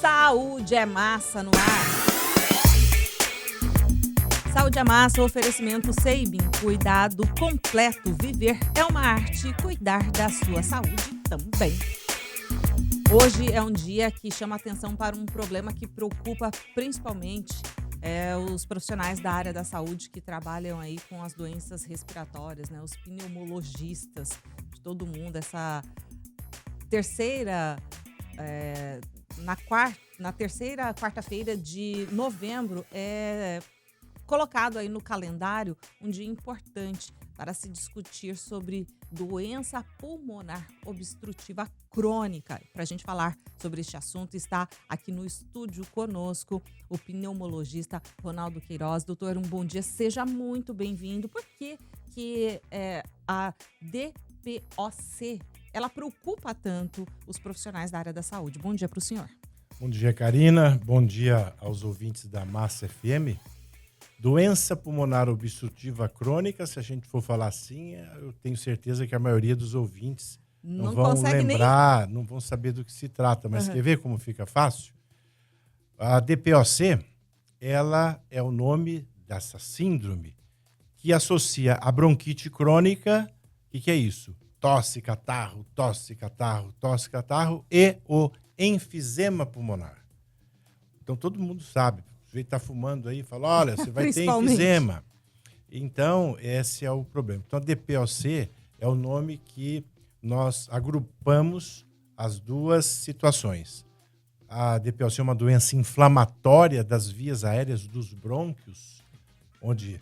Saúde é massa no ar. Saúde é massa, oferecimento Seibin. Cuidado completo. Viver é uma arte. Cuidar da sua saúde também. Hoje é um dia que chama atenção para um problema que preocupa principalmente os profissionais da área da saúde que trabalham aí com as doenças respiratórias, né? Os pneumologistas de todo mundo. Essa terceira... Na terceira quarta-feira de novembro é colocado aí no calendário um dia importante para se discutir sobre doença pulmonar obstrutiva crônica. Para a gente falar sobre este assunto, está aqui no estúdio conosco o pneumologista Ronaldo Queiroz. Doutor, um bom dia, seja muito bem-vindo. Por que a DPOC ela preocupa tanto os profissionais da área da saúde? Bom dia para o senhor. Bom dia, Karina. Bom dia aos ouvintes da Massa FM. Doença pulmonar obstrutiva crônica, se a gente for falar assim, eu tenho certeza que a maioria dos ouvintes não vão lembrar, não vão saber do que se trata. Mas quer ver como fica fácil? A DPOC, ela é o nome dessa síndrome que associa a bronquite crônica. O que é isso? Tosse, catarro e o enfisema pulmonar. Então, todo mundo sabe. O sujeito está fumando aí e fala, olha, você vai ter enfisema. Então, esse é o problema. Então, a DPOC é o nome que nós agrupamos as duas situações. A DPOC é uma doença inflamatória das vias aéreas dos brônquios, onde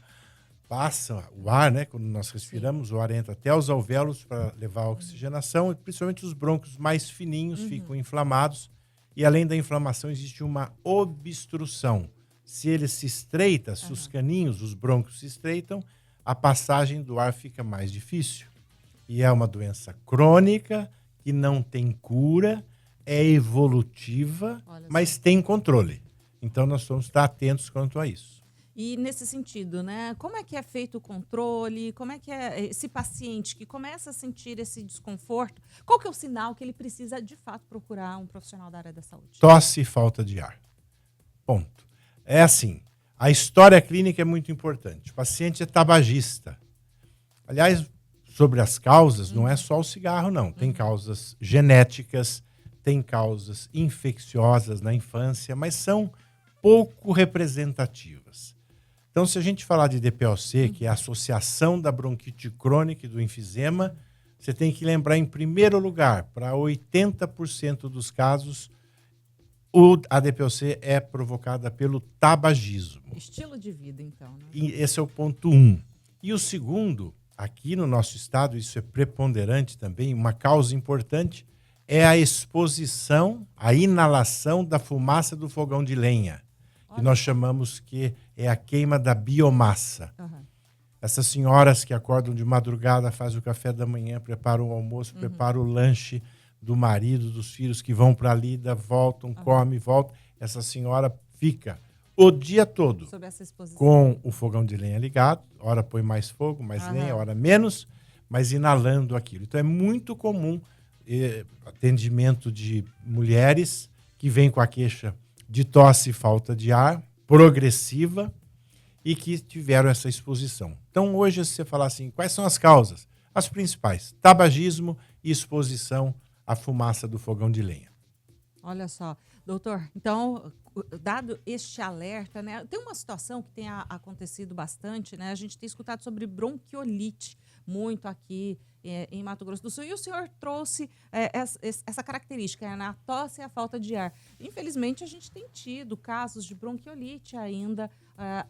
passa o ar, né? Quando nós respiramos, o ar entra até os alvéolos para levar a oxigenação, e principalmente os brônquios mais fininhos ficam inflamados, e além da inflamação existe uma obstrução. Se ele se estreita, se os caninhos, os brônquios se estreitam, a passagem do ar fica mais difícil. E é uma doença crônica, que não tem cura, é evolutiva, mas tem controle. Então nós vamos estar atentos quanto a isso. E nesse sentido, né, como é que é feito o controle? Como é que é esse paciente que começa a sentir esse desconforto? Qual que é o sinal que ele precisa, de fato, procurar um profissional da área da saúde? Tosse e falta de ar. Ponto. É assim, a história clínica é muito importante. O paciente é tabagista. Aliás, sobre as causas, não é só o cigarro, não. Tem causas genéticas, tem causas infecciosas na infância, mas são pouco representativas. Então, se a gente falar de DPOC, que é a associação da bronquite crônica e do enfisema, você tem que lembrar, em primeiro lugar, para 80% dos casos, a DPOC é provocada pelo tabagismo. Estilo de vida, então. Né? E esse é o ponto 1. E o segundo, aqui no nosso estado, isso é preponderante também, uma causa importante, é a exposição, a inalação da fumaça do fogão de lenha, que nós chamamos que é a queima da biomassa. Essas senhoras que acordam de madrugada, fazem o café da manhã, preparam o almoço, preparam o lanche do marido, dos filhos que vão para a lida, voltam, comem, voltam. Essa senhora fica o dia todo com o fogão de lenha ligado, hora põe mais fogo, mais lenha, hora menos, mas inalando aquilo. Então é muito comum atendimento de mulheres que vêm com a queixa de tosse e falta de ar progressiva e que tiveram essa exposição. Então, hoje, se você falar assim, quais são as causas? As principais, tabagismo e exposição à fumaça do fogão de lenha. Olha só, doutor, então, dado este alerta, né, tem uma situação que tem acontecido bastante, né, a gente tem escutado sobre bronquiolite muito aqui em Mato Grosso do Sul, e o senhor trouxe essa característica, né, a tosse e a falta de ar. Infelizmente, a gente tem tido casos de bronquiolite ainda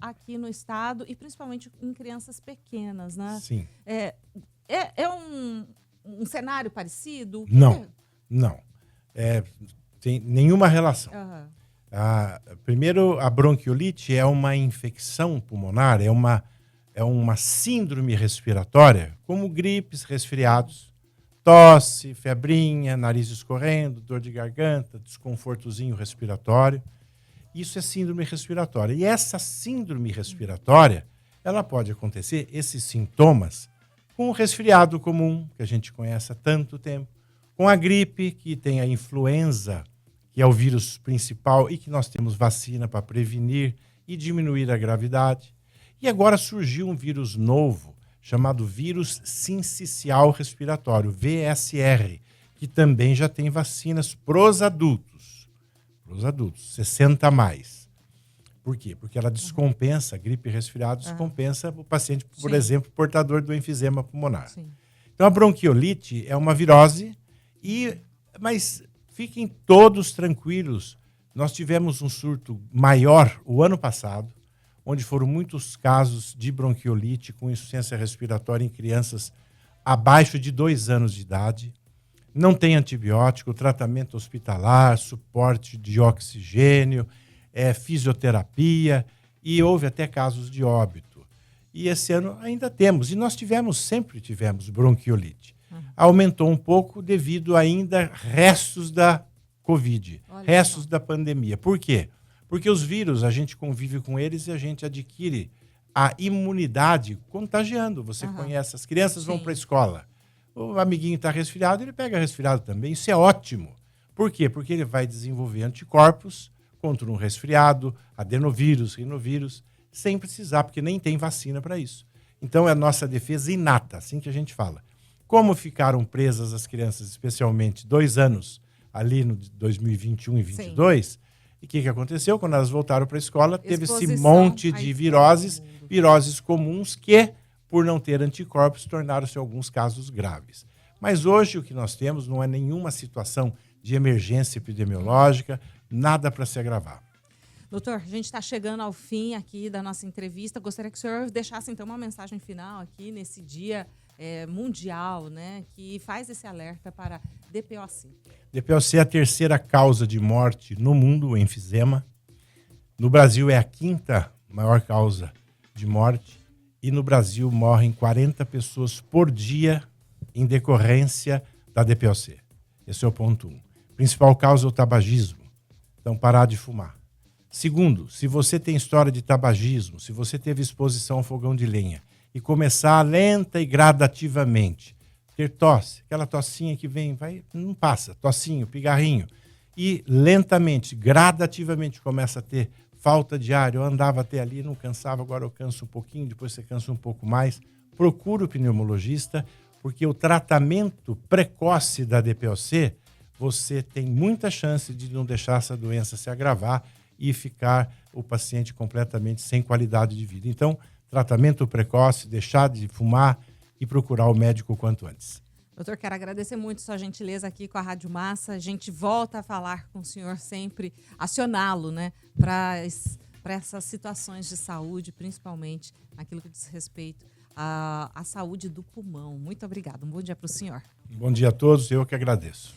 aqui no estado, e principalmente em crianças pequenas, né? Sim. É um cenário parecido? Não. Tem nenhuma relação. Primeiro, a bronquiolite é uma infecção pulmonar, é uma síndrome respiratória, como gripes, resfriados, tosse, febrinha, nariz escorrendo, dor de garganta, desconfortozinho respiratório. Isso é síndrome respiratória. E essa síndrome respiratória, ela pode acontecer, esses sintomas, com o resfriado comum, que a gente conhece há tanto tempo, com a gripe, que tem a influenza, que é o vírus principal e que nós temos vacina para prevenir e diminuir a gravidade. E agora surgiu um vírus novo, chamado vírus sincicial respiratório, VSR, que também já tem vacinas para os adultos, 60 a mais. Por quê? Porque ela descompensa, gripe e resfriado descompensa o paciente, por exemplo, portador do enfisema pulmonar. Sim. Então a bronquiolite é uma virose, mas fiquem todos tranquilos. Nós tivemos um surto maior o ano passado, onde foram muitos casos de bronquiolite com insuficiência respiratória em crianças abaixo de 2 anos de idade. Não tem antibiótico, tratamento hospitalar, suporte de oxigênio, fisioterapia, e houve até casos de óbito. E esse ano ainda temos, e nós sempre tivemos bronquiolite. Aumentou um pouco devido ainda restos da Covid, restos da pandemia. Por quê? Porque os vírus, a gente convive com eles e a gente adquire a imunidade contagiando. Você conhece, as crianças vão para a escola. O amiguinho está resfriado, ele pega resfriado também. Isso é ótimo. Por quê? Porque ele vai desenvolver anticorpos contra um resfriado, adenovírus, rinovírus, sem precisar, porque nem tem vacina para isso. Então é a nossa defesa inata, assim que a gente fala. Como ficaram presas as crianças, especialmente 2 anos ali no 2021 e 2022, e o que aconteceu? Quando elas voltaram para a escola, teve esse monte de viroses comuns que, por não ter anticorpos, tornaram-se alguns casos graves. Mas hoje o que nós temos não é nenhuma situação de emergência epidemiológica, nada para se agravar. Doutor, a gente está chegando ao fim aqui da nossa entrevista. Gostaria que o senhor deixasse, então, uma mensagem final aqui nesse dia mundial, né, que faz esse alerta para DPOC. DPOC é a 3ª causa de morte no mundo, o enfisema. No Brasil é a 5ª maior causa de morte. E no Brasil morrem 40 pessoas por dia em decorrência da DPOC. Esse é o ponto 1. Principal causa é o tabagismo. Então, parar de fumar. Segundo, se você tem história de tabagismo, se você teve exposição ao fogão de lenha e começar lenta e gradativamente, ter tosse, aquela tossinha que vem, vai, não passa, tossinho, pigarrinho, e lentamente, gradativamente começa a ter falta de ar. Eu andava até ali, não cansava, agora eu canso um pouquinho, depois você cansa um pouco mais. Procura o pneumologista, porque o tratamento precoce da DPOC, você tem muita chance de não deixar essa doença se agravar e ficar o paciente completamente sem qualidade de vida. Então, tratamento precoce, deixar de fumar e procurar o médico o quanto antes. Doutor, quero agradecer muito sua gentileza aqui com a Rádio Massa. A gente volta a falar com o senhor sempre, acioná-lo, né, para essas situações de saúde, principalmente naquilo que diz respeito à saúde do pulmão. Muito obrigada. Um bom dia para o senhor. Bom dia a todos, eu que agradeço.